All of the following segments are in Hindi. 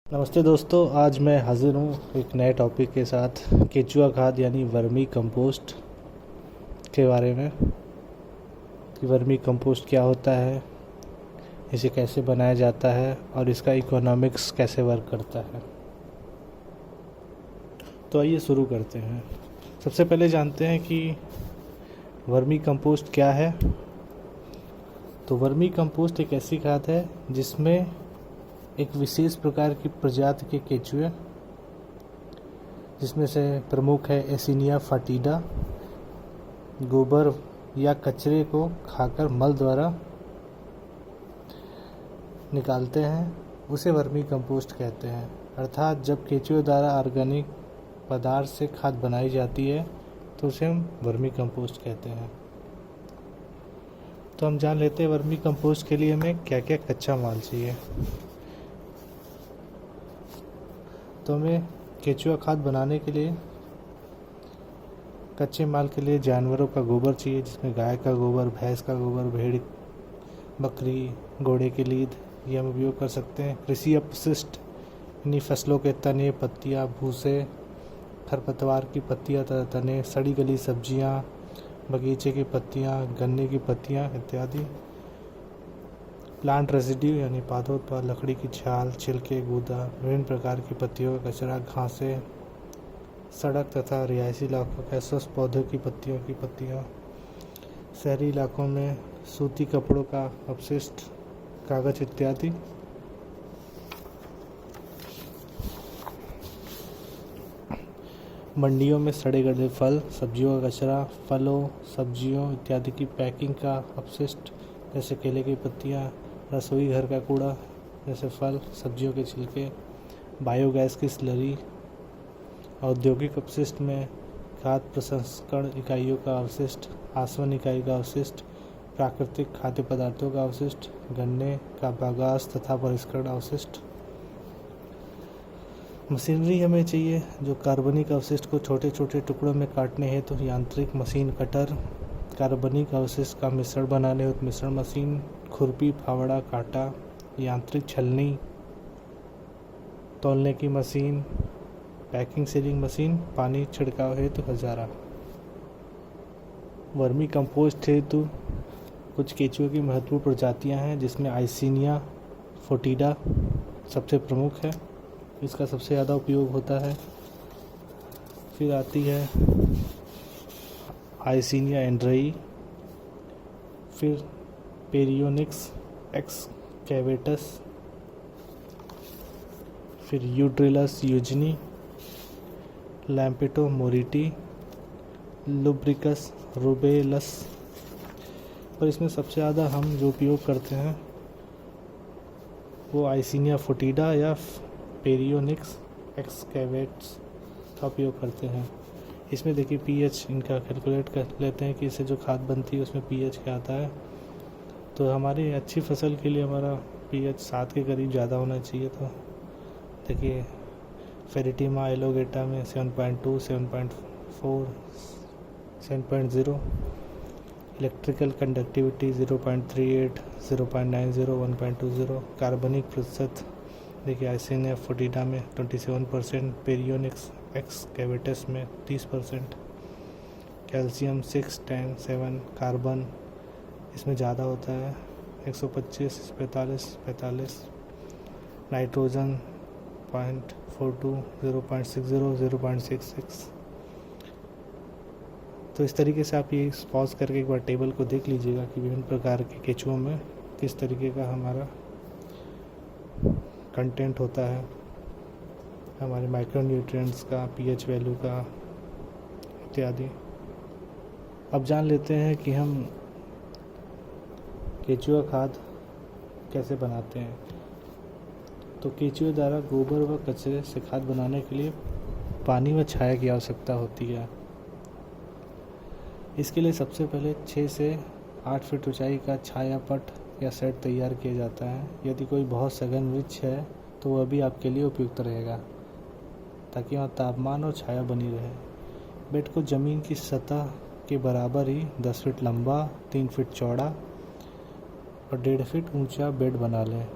नमस्ते दोस्तों, आज मैं हाज़िर हूँ एक नए टॉपिक के साथ केचुआ खाद यानी वर्मी कंपोस्ट के बारे में कि वर्मी कंपोस्ट क्या होता है, इसे कैसे बनाया जाता है और इसका इकोनॉमिक्स कैसे वर्क करता है। तो आइए शुरू करते हैं। सबसे पहले जानते हैं कि वर्मी कंपोस्ट क्या है। तो वर्मी कंपोस्ट एक ऐसी खाद है जिसमें एक विशेष प्रकार की प्रजाति के केचुए, जिसमें से प्रमुख है एसिनिया फाटिडा, गोबर या कचरे को खाकर मल द्वारा निकालते हैं, उसे वर्मी कंपोस्ट कहते हैं। अर्थात जब केचुए द्वारा ऑर्गेनिक पदार्थ से खाद बनाई जाती है तो उसे हम वर्मी कंपोस्ट कहते हैं। तो हम जान लेते हैं वर्मी कंपोस्ट के लिए हमें क्या क्या कच्चा माल चाहिए। तो हमें केचुआ खाद बनाने के लिए कच्चे माल के लिए जानवरों का गोबर चाहिए, जिसमें गाय का गोबर, भैंस का गोबर, भेड़, बकरी, घोड़े की लीद ये हम उपयोग कर सकते हैं। कृषि अपशिष्ट यानी फसलों के तने, पत्तियां, भूसे, खरपतवार की पत्तियां तथा तने, सड़ी गली सब्जियां, बगीचे की पत्तियां, गन्ने की पत्तियां इत्यादि। प्लांट रेसिड्यू यानी पादोत्पाद, लकड़ी की छाल, छिलके, गूदा, विभिन्न प्रकार की पत्तियों का कचरा, घासें, सड़क तथा रिहायशी इलाकों के स्वस्थ पौधों की पत्तियों की पत्तियाँ, शहरी इलाकों में सूती कपड़ों का अपशिष्ट, कागज इत्यादि। मंडियों में सड़े गले फल, सब्जियों का कचरा, फलों, सब्जियों इत्यादि की पैकिंग का अपशिष्ट जैसे केले की पत्तियाँ, रसोई घर का कूड़ा जैसे फल, सब्जियों के छिलके, बायोगैस की स्लरी, औद्योगिक अपशिष्ट में खाद्य प्रसंस्करण इकाइयों का अवशिष्ट, आसवन इकाई का अवशिष्ट, प्राकृतिक खाद्य पदार्थों का अवशिष्ट, गन्ने का बागास तथा परिष्करण अवशिष्ट। मशीनरी हमें चाहिए जो कार्बनिक अवशिष्ट को छोटे छोटे टुकड़ों में काटने हेतु यांत्रिक मशीन कटर, कार्बनिक अवशिष्ट का मिश्रण बनाने हेतु मिश्रण मशीन, खुरपी, फावड़ा, कांटा, यांत्रिक छलनी, तौलने की मशीन, पैकिंग सीलिंग मशीन, पानी छिड़काव हेतु हजारा। वर्मी कंपोस्ट हेतु कुछ केचुए की महत्वपूर्ण प्रजातियां हैं, जिसमें आइसिनिया फोटिडा सबसे प्रमुख है, इसका सबसे ज़्यादा उपयोग होता है। फिर आती है आइसिनिया एंड्रेई, फिर पेरियोनिक्स एक्सकैवेटस, फिर यूड्रिलस यूजनी, लैम्पेटो मोरिटी, लुब्रिकस रूबेलस। पर इसमें सबसे ज़्यादा हम जो उपयोग करते हैं वो आइसिनिया फोटिडा या पेरियोनिक्स एक्सकैवेट्स का उपयोग करते हैं। इसमें देखिए पीएच इनका कैलकुलेट कर लेते हैं कि इससे जो खाद बनती है उसमें पीएच क्या आता है। तो हमारी अच्छी फसल के लिए हमारा पीएच 7 के करीब ज़्यादा होना चाहिए। तो देखिए फेरिटिमा एलोगेटा में 7.2, 7.4, 7.0, इलेक्ट्रिकल कंडक्टिविटी 0.38, 0.90, 1.20, कार्बनिक प्रतिशत देखिए आइसिनिया फोटिडा में 27%, पेरियोनिक्स एक्सकैवेटस में 30%, कैल्शियम 6, 10, 7, कार्बन इसमें ज़्यादा होता है 125, 45, नाइट्रोजन 0.42, 0.60, 0.66। तो इस तरीके से आप ये पॉज करके एक बार टेबल को देख लीजिएगा कि विभिन्न प्रकार के केचुओं में किस तरीके का हमारा कंटेंट होता है, हमारे माइक्रोन्यूट्रिएंट्स का, पीएच वैल्यू का इत्यादि। अब जान लेते हैं कि हम केचुआ खाद कैसे बनाते हैं। तो केचुए द्वारा गोबर व कचरे से खाद बनाने के लिए पानी व छाया की आवश्यकता होती है। इसके लिए सबसे पहले 6 से 8 फीट ऊंचाई का छाया पट या सेट तैयार किया जाता है। यदि कोई बहुत सघन वृक्ष है तो वह भी आपके लिए उपयुक्त रहेगा, ताकि वहाँ तापमान और छाया बनी रहे। बेड को ज़मीन की सतह के बराबर ही 10 फीट लंबा, 3 फीट चौड़ा और 1.5 फीट ऊंचा बेड बना लें।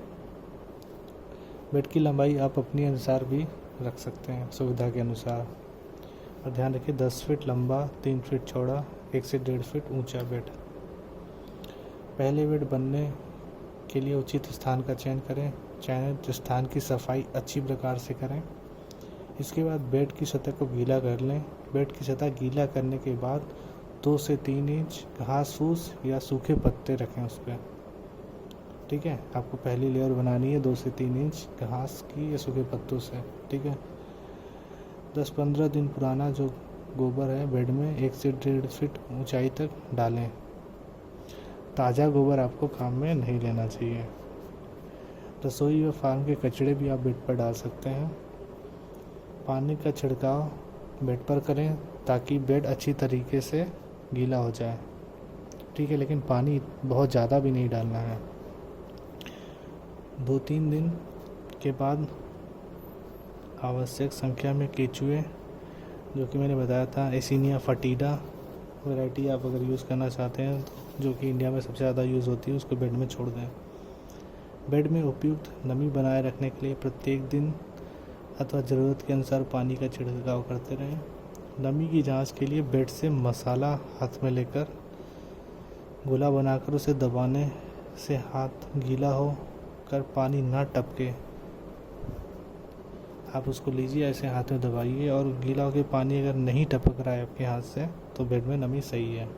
बेड की लंबाई आप अपने अनुसार भी रख सकते हैं, सुविधा के अनुसार। और ध्यान रखिए 10 फीट लंबा, 3 फीट चौड़ा, 1 से 1.5 फीट ऊंचा बेड। पहले बेड बनने के लिए उचित स्थान का चयन करें। चयनित स्थान की सफाई अच्छी प्रकार से करें। इसके बाद बेड की सतह को गीला कर लें। बेड की सतह गीला करने के बाद 2 से 3 इंच घास फूस या सूखे पत्ते रखें उस पर। ठीक है, आपको पहली लेयर बनानी है 2 से 3 इंच घास की या सूखे पत्तों से। ठीक है, 10-15 दिन पुराना जो गोबर है बेड में 1 से 1.5 फीट ऊंचाई तक डालें। ताज़ा गोबर आपको काम में नहीं लेना चाहिए। रसोई व फार्म के कचड़े भी आप बेड पर डाल सकते हैं। पानी का छिड़काव बेड पर करें ताकि बेड अच्छी तरीके से गीला हो जाए। ठीक है, लेकिन पानी बहुत ज़्यादा भी नहीं डालना है। 2-3 दिन के बाद आवश्यक संख्या में केचुए, जो कि मैंने बताया था एसिनिया फटीडा वैरायटी आप अगर यूज़ करना चाहते हैं, जो कि इंडिया में सबसे ज़्यादा यूज़ होती है, उसको बेड में छोड़ दें। बेड में उपयुक्त नमी बनाए रखने के लिए प्रत्येक दिन अथवा ज़रूरत के अनुसार पानी का छिड़काव करते रहें। नमी की जांच के लिए बेड से मसाला हाथ में लेकर गोला बनाकर उसे दबाने से हाथ गीला हो कर पानी ना टपके, आप उसको लीजिए, ऐसे हाथ में दबाइए और गीला होकर पानी अगर नहीं टपक रहा है आपके हाथ से तो बेड में नमी सही है।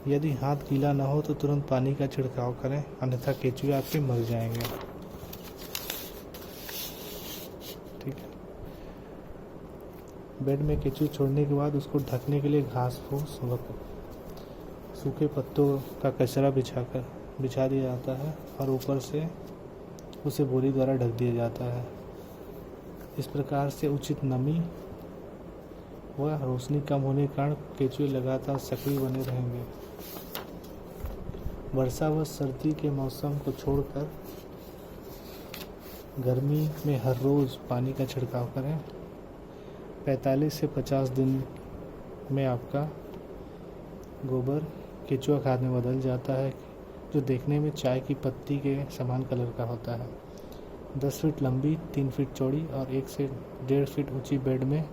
यदि हाथ गीला ना हो तो तुरंत पानी का छिड़काव करें, अन्यथा केचुए आपके मर जाएंगे। ठीक है, बेड में केचुए छोड़ने के बाद उसको ढकने के लिए घास फूस व सूखे पत्तों का कचरा बिछा दिया जाता है और ऊपर से उसे बोरी द्वारा ढक दिया जाता है। इस प्रकार से उचित नमी व रोशनी कम होने के कारण केचुए लगातार सक्रिय बने रहेंगे। वर्षा व सर्दी के मौसम को छोड़कर गर्मी में हर रोज़ पानी का छिड़काव करें। 45 से 50 दिन में आपका गोबर केचुआ खाद में बदल जाता है, जो देखने में चाय की पत्ती के समान कलर का होता है। 10 फीट लंबी, 3 फीट चौड़ी और 1 से 1.5 फीट ऊंची बेड में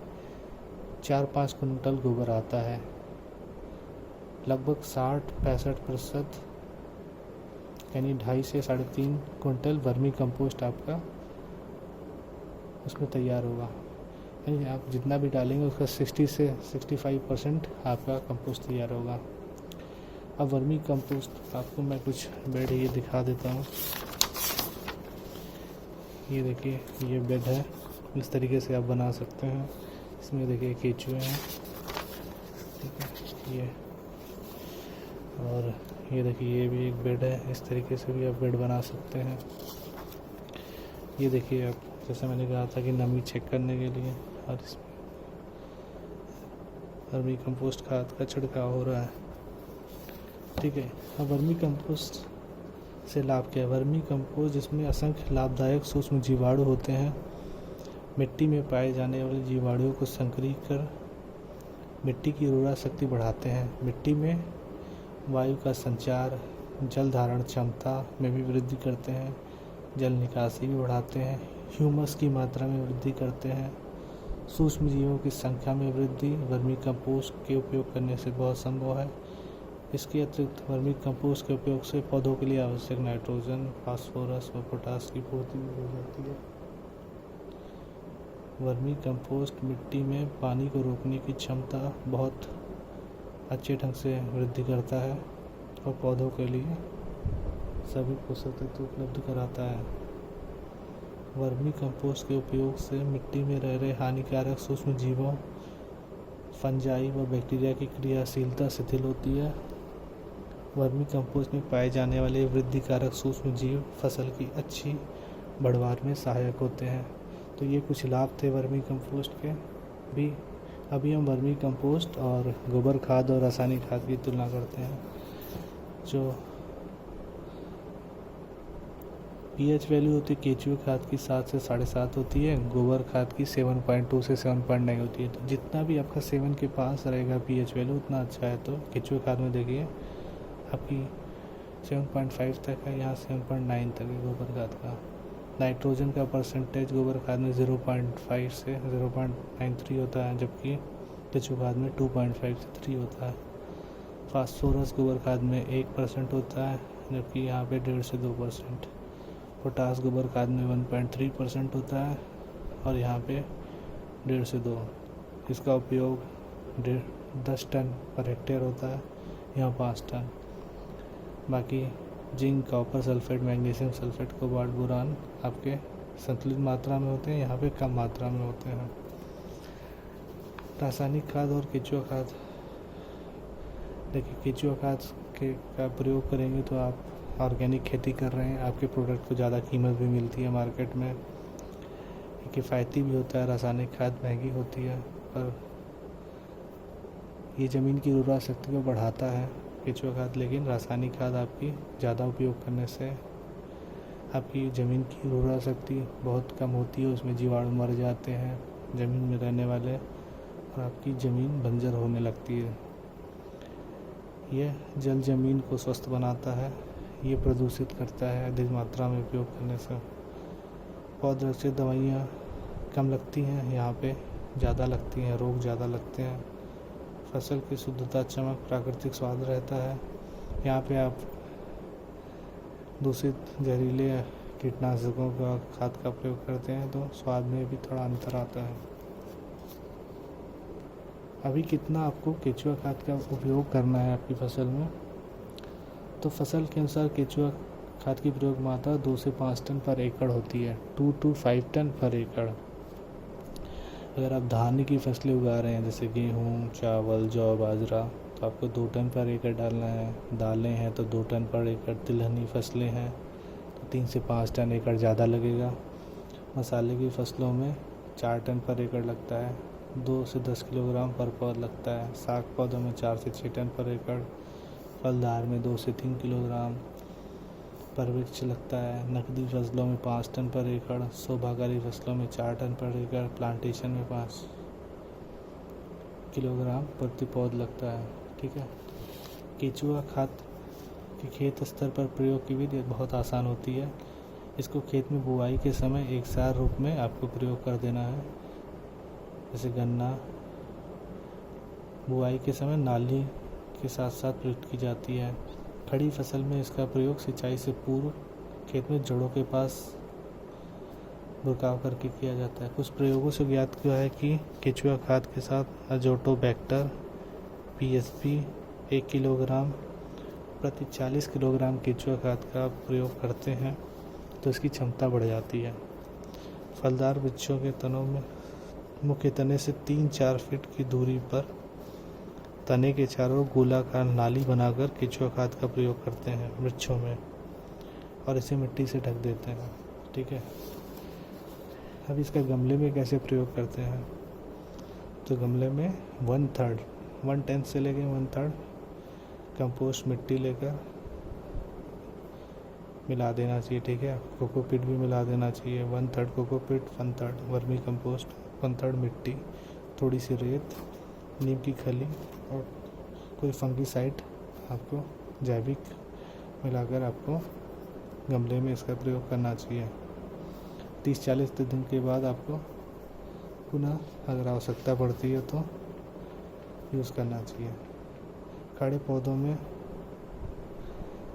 4-5 कुंटल गोबर आता है। लगभग 60-65% यानी 2.5 से 3.5 कुंटल वर्मी कंपोस्ट आपका उसमें तैयार होगा। यानी आप जितना भी डालेंगे उसका 60 से 65% आपका कंपोस्ट तैयार होगा। अब वर्मी कंपोस्ट आपको मैं कुछ बेड ये दिखा देता हूँ। ये देखिए, ये बेड है, इस तरीके से आप बना सकते हैं। इसमें देखिए केचुए हैं, ठीक है, ये और ये देखिए ये भी एक बेड है। इस तरीके से भी आप बेड बना सकते हैं। ये देखिए, आप जैसे मैंने कहा था कि नमी चेक करने के लिए, और इसमें वर्मी कंपोस्ट खाद का छिड़काव हो रहा है। ठीक है, अब वर्मी कंपोस्ट से लाभ क्या है? वर्मी कंपोस्ट जिसमें असंख्य लाभदायक सूक्ष्म जीवाणु होते हैं, मिट्टी में पाए जाने वाले जीवाणुओं को सक्रिय कर मिट्टी की उर्वरा शक्ति बढ़ाते हैं। मिट्टी में वायु का संचार, जल धारण क्षमता में भी वृद्धि करते हैं, जल निकासी भी बढ़ाते हैं, ह्यूमस की मात्रा में वृद्धि करते हैं, सूक्ष्म जीवों की संख्या में वृद्धि वर्मी कंपोस्ट के उपयोग करने से बहुत संभव है। इसके अतिरिक्त वर्मी कंपोस्ट के उपयोग से पौधों के लिए आवश्यक नाइट्रोजन, फास्फोरस व पोटास की पूर्ति भी हो जाती है। वर्मी कंपोस्ट मिट्टी में पानी को रोकने की क्षमता बहुत अच्छे ढंग से वृद्धि करता है और पौधों के लिए सभी पोषक तत्व उपलब्ध कराता है। वर्मी कंपोस्ट के उपयोग से मिट्टी में रह रहे हानिकारक सूक्ष्म जीवों, फंजाई व बैक्टीरिया की क्रियाशीलता शिथिल होती है। वर्मी कंपोस्ट में पाए जाने वाले वृद्धिकारक सूक्ष्म जीव फसल की अच्छी बढ़वार में सहायक होते हैं। तो ये कुछ लाभ थे वर्मी कंपोस्ट के भी। अभी हम वर्मी कंपोस्ट और गोबर खाद और रासायनिक खाद की तुलना करते हैं। जो पीएच वैल्यू होती है केचुए खाद की 7 से 7.5 होती है, गोबर खाद की 7.2 से 7.9 होती है। तो जितना भी आपका 7 के पास रहेगा पीएच वैल्यू उतना अच्छा है। तो केचुए खाद में देखिए आपकी 7.5 तक है, यहाँ 7.9 तक है गोबर खाद का। नाइट्रोजन का परसेंटेज गोबर खाद में 0.5 से 0.93 होता है, जबकि केंचुआ खाद में 2.5 से 3 होता है। फास्फोरस गोबर खाद में 1% होता है, जबकि यहाँ पे 1.5 से 2%। पोटास गोबर खाद में 1.3% होता है और यहाँ पे 1.5 से 2। इसका उपयोग 10 टन पर हेक्टेयर होता है, यहाँ 5 टन। बाकी zinc, copper sulphate, magnesium sulphate, cobalt, boron आपके संतुलित मात्रा में होते हैं, यहाँ पे कम मात्रा में होते हैं। रासायनिक खाद और केंचुआ खाद, देखिए केंचुआ खाद का प्रयोग करेंगे तो आप ऑर्गेनिक खेती कर रहे हैं, आपके प्रोडक्ट को ज़्यादा कीमत भी मिलती है मार्केट में, किफ़ायती भी होता है। रासायनिक खाद महंगी होती है, पर ये ज़मीन की उर्वरा शक्ति को बढ़ाता है केंचुआ खाद। लेकिन रासायनिक खाद आपकी ज़्यादा उपयोग करने से आपकी ज़मीन की उर्वरा शक्ति बहुत कम होती है, उसमें जीवाणु मर जाते हैं ज़मीन में रहने वाले, और आपकी ज़मीन बंजर होने लगती है। यह जल ज़मीन को स्वस्थ बनाता है, ये प्रदूषित करता है अधिक मात्रा में उपयोग करने से। पौधरक्षक दवाइयाँ कम लगती हैं, यहाँ पे ज़्यादा लगती हैं, रोग ज़्यादा लगते हैं। फसल की शुद्धता, चमक, प्राकृतिक स्वाद रहता है। यहाँ पे आप दूषित जहरीले कीटनाशकों का खाद का प्रयोग करते हैं तो स्वाद में भी थोड़ा अंतर आता है। अभी कितना आपको केंचुआ खाद का उपयोग करना है आपकी फसल में, तो फसल के अनुसार केंचुआ खाद की प्रयोग मात्रा 2 से 5 टन पर एकड़ होती है, 2 to 5 टन पर एकड़। अगर आप धान की फसलें उगा रहे हैं जैसे गेहूँ, चावल, जौ, बाजरा, तो आपको 2 टन पर एकड़ डालना है। दालें हैं तो 2 टन पर एकड़, तिलहनी फसलें हैं तो 3 से 5 टन एकड़ ज़्यादा लगेगा। मसाले की फसलों में 4 टन पर एकड़ लगता है, 2 से 10 किलोग्राम पर पौध लगता है। साग पौधों में 4 से 6 टन पर एकड़, फलदार में 2 से 3 किलोग्राम पर वृक्ष लगता है। नकदी फसलों में 5 टन पर एकड़, शोभाकारी फसलों में 4 टन पर एकड़, प्लांटेशन में 5 किलोग्राम प्रति पौध लगता है। ठीक है। केंचुआ खाद के खेत स्तर पर प्रयोग की विधि बहुत आसान होती है। इसको खेत में बुआई के समय एक सार रूप में आपको प्रयोग कर देना है। जैसे गन्ना बुआई के समय नाली के साथ साथ प्रयुक्त की जाती है। खड़ी फसल में इसका प्रयोग सिंचाई से पूर्व खेत में जड़ों के पास बुरकाव करके किया जाता है। कुछ प्रयोगों से ज्ञात किया है कि केंचुआ खाद के साथ अजोटोबैक्टर पीएसपी 1 किलोग्राम प्रति 40 किलोग्राम केंचुआ खाद का प्रयोग करते हैं तो इसकी क्षमता बढ़ जाती है। फलदार वृक्षों के तनों में मुख्य तने से 3-4 फीट की दूरी पर तने के चारों ओर गोलाकार नाली बनाकर केंचुआ खाद का प्रयोग करते हैं वृक्षों में, और इसे मिट्टी से ढक देते हैं। ठीक है। अब इसका गमले में कैसे प्रयोग करते हैं, तो गमले में 1/10 से लेकर 1/3 कंपोस्ट मिट्टी लेकर मिला देना चाहिए। ठीक है। कोकोपीट भी मिला देना चाहिए। 1/3 कोकोपीट, 1/3 वर्मी कंपोस्ट, 1/3 मिट्टी, थोड़ी सी रेत, नीम की खली और कोई फंगीसाइड आपको जैविक मिलाकर आपको गमले में इसका प्रयोग करना चाहिए। 30-40 दिन के बाद आपको पुनः अगर आवश्यकता पड़ती है तो यूज़ करना चाहिए। खड़े पौधों में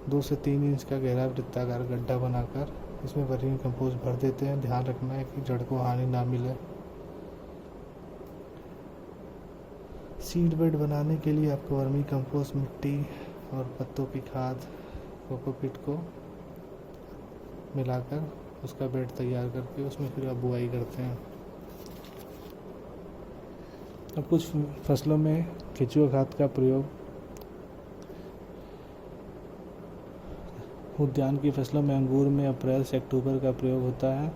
2 से 3 इंच का गहरा वृत्ताकार गड्ढा बनाकर इसमें वर्मी कंपोस्ट भर देते हैं। ध्यान रखना है कि जड़ को हानि ना मिले। सीड बेड बनाने के लिए आपको वर्मी कंपोस्ट, मिट्टी और पत्तों की खाद, कोकोपीट को मिलाकर उसका बेड तैयार करके उसमें फिर आप बुआई करते हैं। अब कुछ फसलों में केंचुआ खाद का प्रयोग उद्यान की फसलों में अंगूर में अप्रैल से अक्टूबर का प्रयोग होता है,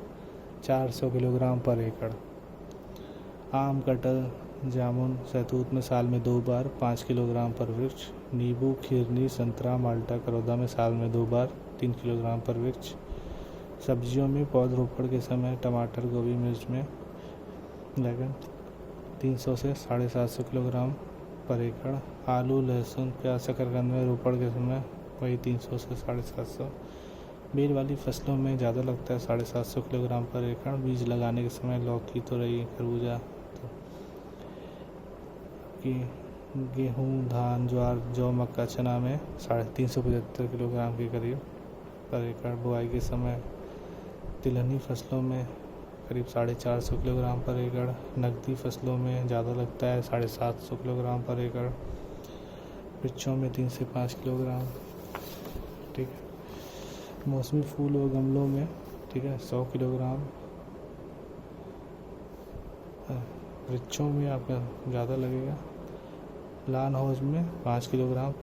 400 किलोग्राम पर एकड़। आम, कटहल, जामुन, सहतूत में साल में 2 बार 5 किलोग्राम पर वृक्ष। नींबू, खीरनी, संतरा, माल्टा, करौदा में साल में 2 बार 3 किलोग्राम पर वृक्ष। सब्जियों में पौधरोपण के समय टमाटर, गोभी, मिर्च में लगभग 300 से 750 किलोग्राम पर एकड़। आलू, लहसुन, प्याज, शकरकंद में रोपण के समय वही 300 से 750। बेल वाली फसलों में ज़्यादा लगता है 750 किलोग्राम पर एकड़। बीज लगाने के समय लौकी, तोरई, खरबूजा की गेहूँ, धान, ज्वार, जौ, मक्का, चना में 375 किलोग्राम के करीब पर एकड़। बुआई के समय तिलहनी फसलों में करीब 450 किलोग्राम पर एकड़। नकदी फसलों में ज़्यादा लगता है 750 किलोग्राम पर एकड़। मिर्चों में 3 से 5 किलोग्राम। ठीक है। मौसमी फूल और गमलों में, ठीक है, 100 किलोग्राम। मिर्चों में आपका ज़्यादा लगेगा। प्लान हाउस में 5 किलोग्राम,